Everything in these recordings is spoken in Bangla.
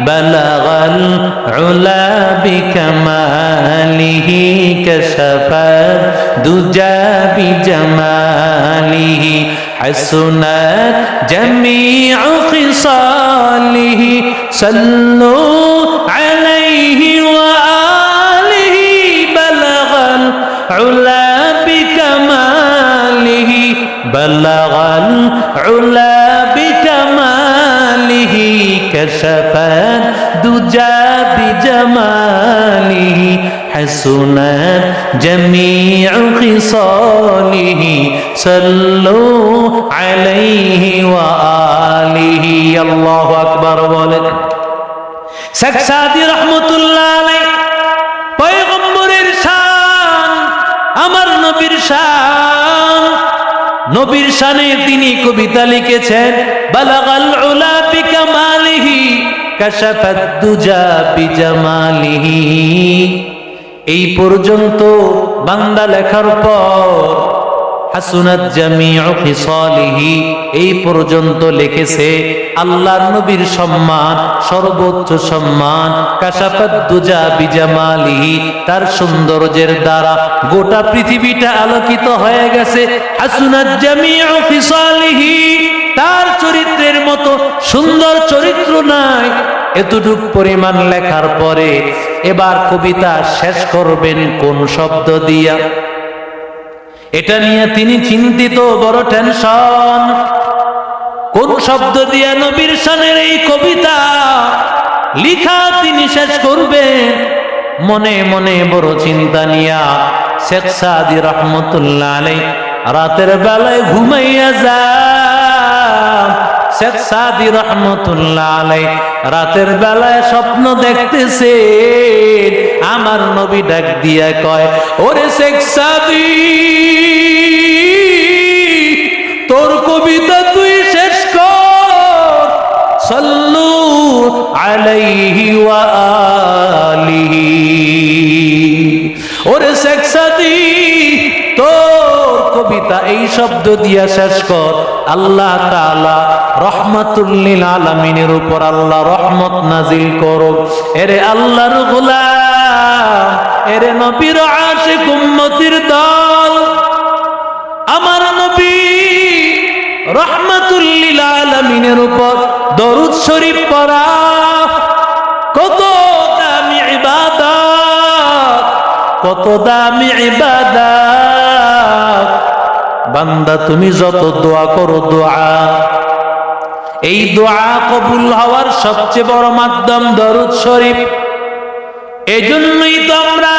بلغ العلا بكماله كشف الدجى بجماله حسنت جميع خصاله صلوا عليه وآله بلغ العلا بكماله بلغ العلا بكماله كشف الدجى بجماله حسنت جميع خصاله صلوا عليه وآله الله أكبر বলেন শেখ সাদী রহমতুল্লাহ আলাইহি পয়গম্বরের শান আমার নবীর শান নবীর শানে তিনি কবিতা লিখেছেন বালাগাল উলা বিকামালিহি কাশাফাদ দুজা বিজামালিহি এই পর্যন্ত বান্দা লেখার পর হাসুনাত জামিউ খিসালিহি এই পর্যন্ত লিখেছে আল্লাহর নবীর সম্মান সর্বোচ্চ সম্মান কাশাফাদ দুজা বিজামালিহি তার সৌন্দর্যের দ্বারা গোটা পৃথিবীটা আলোকিত হয়ে গেছে হাসুনাত জামিউ খিসালিহি তার চরিত্রের মতো সুন্দর চরিত্র নাই এতটুক পরিমাণ লেখার পরে এবার কবিতা শেষ করবেন কোন শব্দ দিয়া এটা নিয়ে তিনি চিন্তিত বড় টেনশন কোন শব্দ দিয়া নবীর শানের এই কবিতা লিখা তিনি শেষ করবেন মনে মনে বড় চিন্তা নিয়া শেখ সাদী রহমতুল্লাহ আলাইহি রাতের বেলায় ঘুমাইয়া যায় শেখ সাদী রহমতুল্লাহ আলাইহি রাতের বেলায় স্বপ্ন দেখতেছে আমার নবী ডাক দিয়া কয় ওরে শেখ সাদী তোর কবিতা তুই শেষ কর সাল্লু আলাইহি ওয়া আলিহি ওরে শেখ সাদী তোর কবিতা এই শব্দ দিয়া শেষ কর আল্লাহ তাআলা রহমাতুল লিল আলামিনের উপর আল্লাহ রহমত নাজিল করো এরে আল্লাহর গোলাম এরে নবীর আশিক উম্মতির দল আমার নবী রহমাতুল লিল আলামিনের উপর দরুদ শরীফ পড়া কত দামি ইবাদত কত দামি ইবাদত বান্দা তুমি যত দোয়া করো দোয়া এই দোয়া কবুল হওয়ার সবচেয়ে বড় মাধ্যম দরুদ শরীফ এজন্যই তো আমরা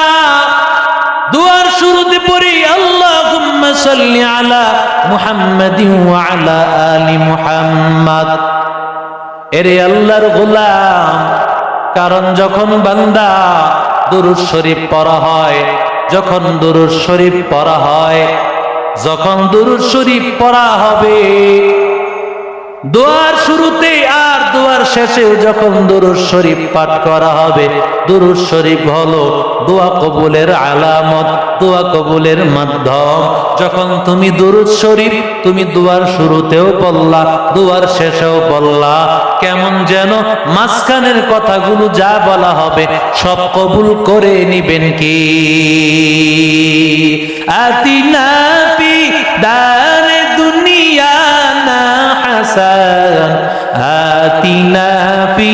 দোয়ার শুরুতে পড়ি আল্লাহুম্মা সাল্লি আলা মুহাম্মাদিন ওয়া আলা আলি মুহাম্মাদ এরে আল্লাহর গোলাম কারণ যখন বান্দা দুরূদ শরীফ পড়া হয় যখন দুরূদ শরীফ পড়া হয় যখন দুরূদ শরীফ পড়া হবে দোয়ার শুরুতে আর দোয়ার শেষেও যখন দুরূদ শরীফ পাঠ করা হবে দুরূদ শরীফ হলো দোয়া কবুলের আলামত দোয়া কবুলের মাধ্যম যখন তুমি দুরূদ শরীফ তুমি দোয়ার শুরুতেও বললা দোয়ার শেষেও বললা কেমন যেন মাঝখানের কথাগুলো যা বলা হবে সব কবুল করে নিবেন কি আতিনা ফি দারে দুনিয়া না হাসান আতিনা ফি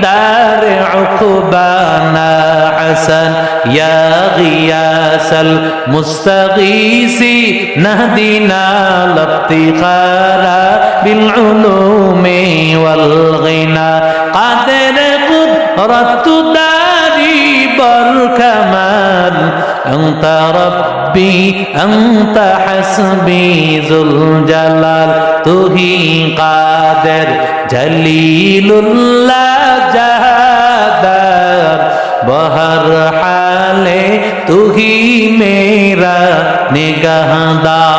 দারে উকবানা হাসান ইয়া গিয়াসাল মুস্তাগীসি নাহদিনা লাফতিখারা বিল উলুমি ওয়াল গিনা কাদের কুদরাতু দারি বল কামাল আনতা রব্বি আনতা হাসবি যুল জালাল তুহি কাদের জলিলুল্লাহ জাহাদার বহর হালে তুহি মেরা নিগাহদার